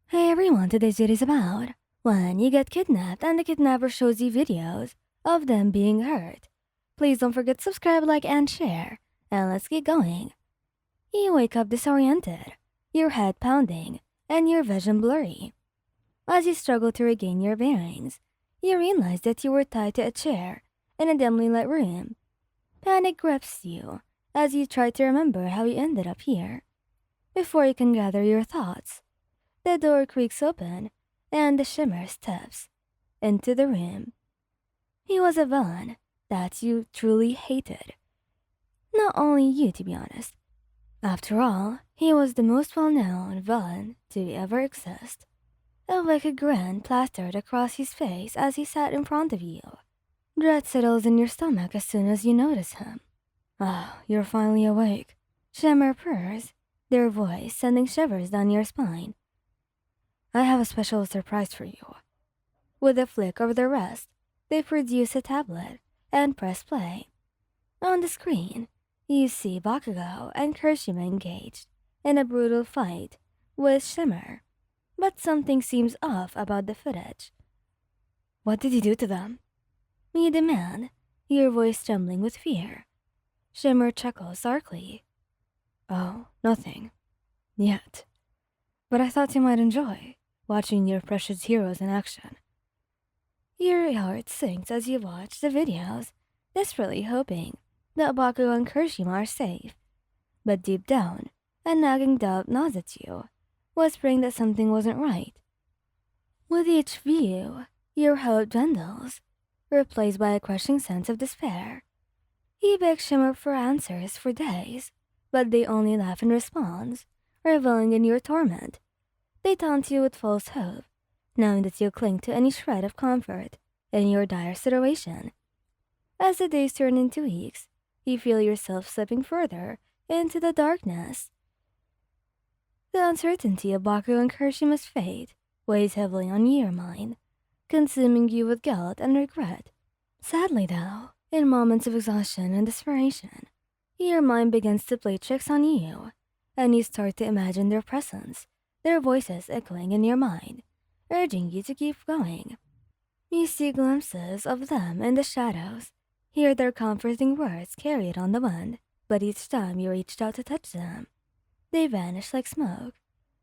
Hey everyone, today's video is about when you get kidnapped and the kidnapper shows you videos of them being hurt. Please don't forget to subscribe, like, and share. And let's get going. You wake up disoriented, your head pounding, and your vision blurry. As you struggle to regain your bearings, you realize that you were tied to a chair in a dimly lit room. Panic grips you as you try to remember how you ended up here. Before you can gather your thoughts, the door creaks open, and the shimmer steps into the room. He was a villain that you truly hated. Not only you, to be honest. After all, he was the most well-known villain to ever exist. A wicked grin plastered across his face as he sat in front of you. Dread settles in your stomach as soon as you notice him. Ah, you're finally awake. Shimmer purrs, their voice sending shivers down your spine. I have a special surprise for you. With a flick of their wrist, they produce a tablet and press play. On the screen, you see Bakugo and Kirishima engaged in a brutal fight with Shimmer. But something seems off about the footage. What did you do to them? You demand, your voice trembling with fear. Shimmer chuckles darkly. Oh, nothing. Yet. But I thought you might enjoy watching your precious heroes in action. Your heart sinks as you watch the videos, desperately hoping that Bakugo and Kirishima are safe. But deep down, a nagging doubt gnaws at you, whispering that something wasn't right. With each view, your hope dwindles, replaced by a crushing sense of despair. You beg Shimmer for answers for days, but they only laugh in response, reveling in your torment. They taunt you with false hope, knowing that you'll cling to any shred of comfort in your dire situation. As the days turn into weeks, you feel yourself slipping further into the darkness. The uncertainty of Bakugo and Kirishima's fate weighs heavily on your mind, consuming you with guilt and regret. Sadly, though, in moments of exhaustion and desperation, your mind begins to play tricks on you, and you start to imagine their presence, their voices echoing in your mind, urging you to keep going. You see glimpses of them in the shadows, hear their comforting words carried on the wind, but each time you reached out to touch them, they vanish like smoke,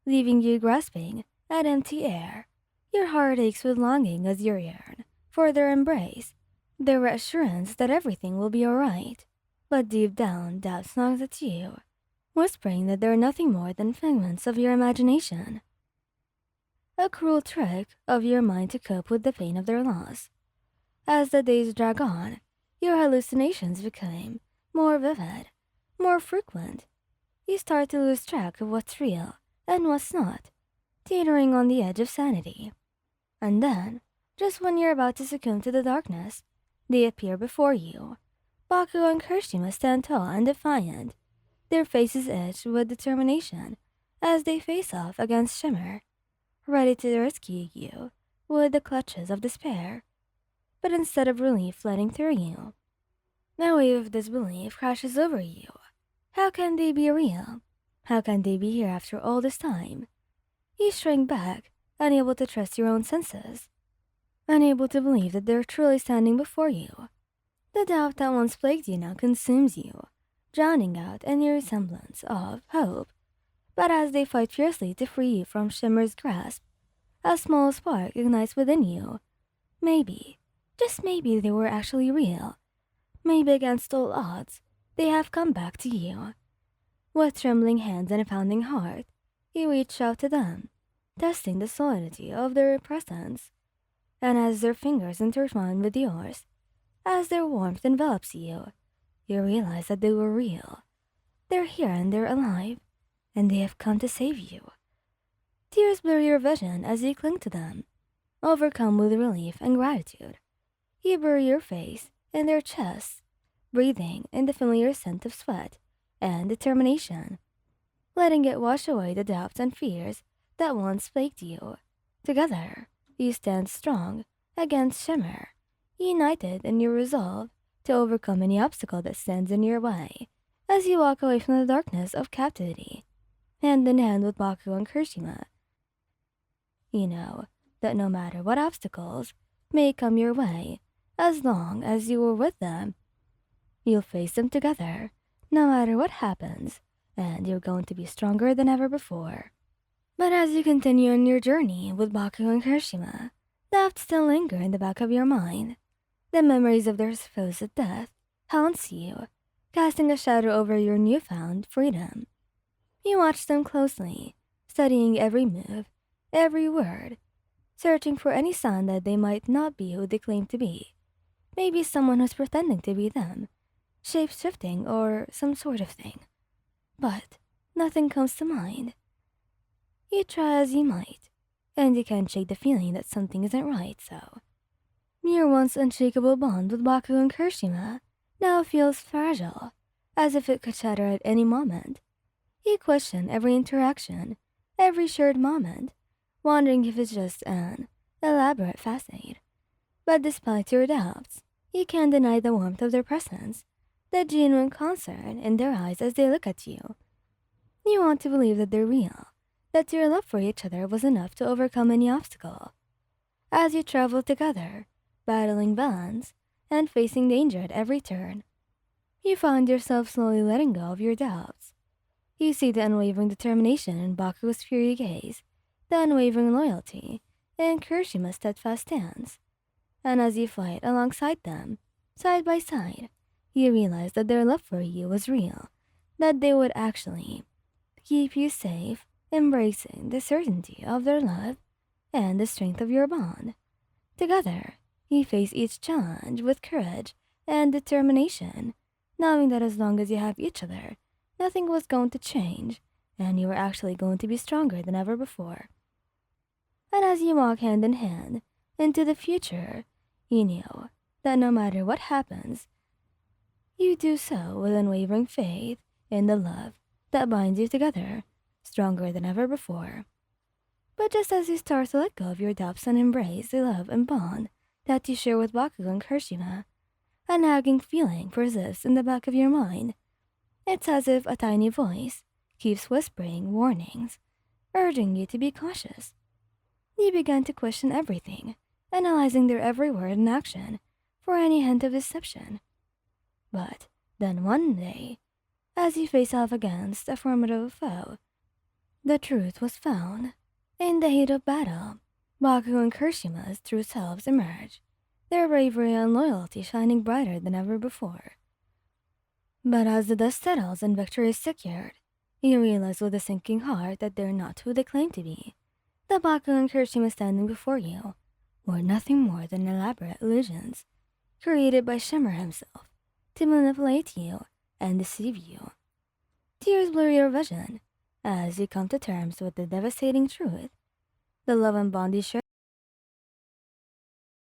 leaving you grasping at empty air. Your heart aches with longing as you yearn for their embrace, their reassurance that everything will be alright. But deep down, doubt knocks at you, whispering that they're nothing more than figments of your imagination. A cruel trick of your mind to cope with the pain of their loss. As the days drag on, your hallucinations become more vivid, more frequent. You start to lose track of what's real and what's not, teetering on the edge of sanity. And then, just when you're about to succumb to the darkness, they appear before you. Bakugo and Kirishima stand tall and defiant, their faces etched with determination as they face off against Shimmer, ready to rescue you with the clutches of despair. But instead of relief flooding through you, a wave of disbelief crashes over you. How can they be real? How can they be here after all this time? You shrink back, unable to trust your own senses, unable to believe that they're truly standing before you. The doubt that once plagued you now consumes you, drowning out any semblance of hope. But as they fight fiercely to free you from Shimmer's grasp, a small spark ignites within you. Maybe, just maybe they were actually real. Maybe against all odds, they have come back to you. With trembling hands and a pounding heart, you reach out to them, testing the solidity of their presence. And as their fingers intertwine with yours, as their warmth envelops you, you realize that they were real. They're here and they're alive, and they have come to save you. Tears blur your vision as you cling to them, overcome with relief and gratitude. You bury your face in their chests, breathing in the familiar scent of sweat and determination, letting it wash away the doubts and fears that once plagued you. Together, you stand strong against Shimmer, united in your resolve to overcome any obstacle that stands in your way. As you walk away from the darkness of captivity, hand in hand with Bakugo and Kirishima, You know that no matter what obstacles may come your way, as long as you are with them, you'll face them together, no matter what happens, and you're going to be stronger than ever before. But as you continue on your journey with Baku and Kirishima, doubts still linger in the back of your mind. The memories of their supposed death haunts you, casting a shadow over your newfound freedom. You watch them closely, studying every move, every word, searching for any sign that they might not be who they claim to be. Maybe someone who's pretending to be them, shape-shifting or some sort of thing. But nothing comes to mind. You try as you might, and you can't shake the feeling that something isn't right, so. Your once unshakable bond with Baku and Kirishima now feels fragile, as if it could shatter at any moment. You question every interaction, every shared moment, wondering if it's just an elaborate facade. But despite your doubts, you can't deny the warmth of their presence, the genuine concern in their eyes as they look at you. You want to believe that they're real, that your love for each other was enough to overcome any obstacle. As you travel together, battling balance, and facing danger at every turn, you find yourself slowly letting go of your doubts. You see the unwavering determination in Baku's fiery gaze, the unwavering loyalty in Kirishima's steadfast stance. And as you fight alongside them, side by side, you realize that their love for you was real, that they would actually keep you safe, embracing the certainty of their love and the strength of your bond. Together, you face each challenge with courage and determination, knowing that as long as you have each other, nothing was going to change, and you were actually going to be stronger than ever before. And as you walk hand in hand into the future, you know that no matter what happens, you do so with unwavering faith in the love that binds you together, stronger than ever before. But just as you start to let go of your doubts and embrace the love and bond that you share with Bakugo and Kirishima, a nagging feeling persists in the back of your mind. It's as if a tiny voice keeps whispering warnings, urging you to be cautious. You begin to question everything, analyzing their every word and action for any hint of deception. But then one day, as you face off against a formidable foe, the truth was found. In the heat of battle, Baku and Kirishima's true selves emerge, their bravery and loyalty shining brighter than ever before. But as the dust settles and victory is secured, you realize with a sinking heart that they're not who they claim to be. The Baku and Kirishima standing before you were nothing more than elaborate illusions, created by Shimmer himself to manipulate you and deceive you. Tears blur your vision as you come to terms with the devastating truth. The love and bond you share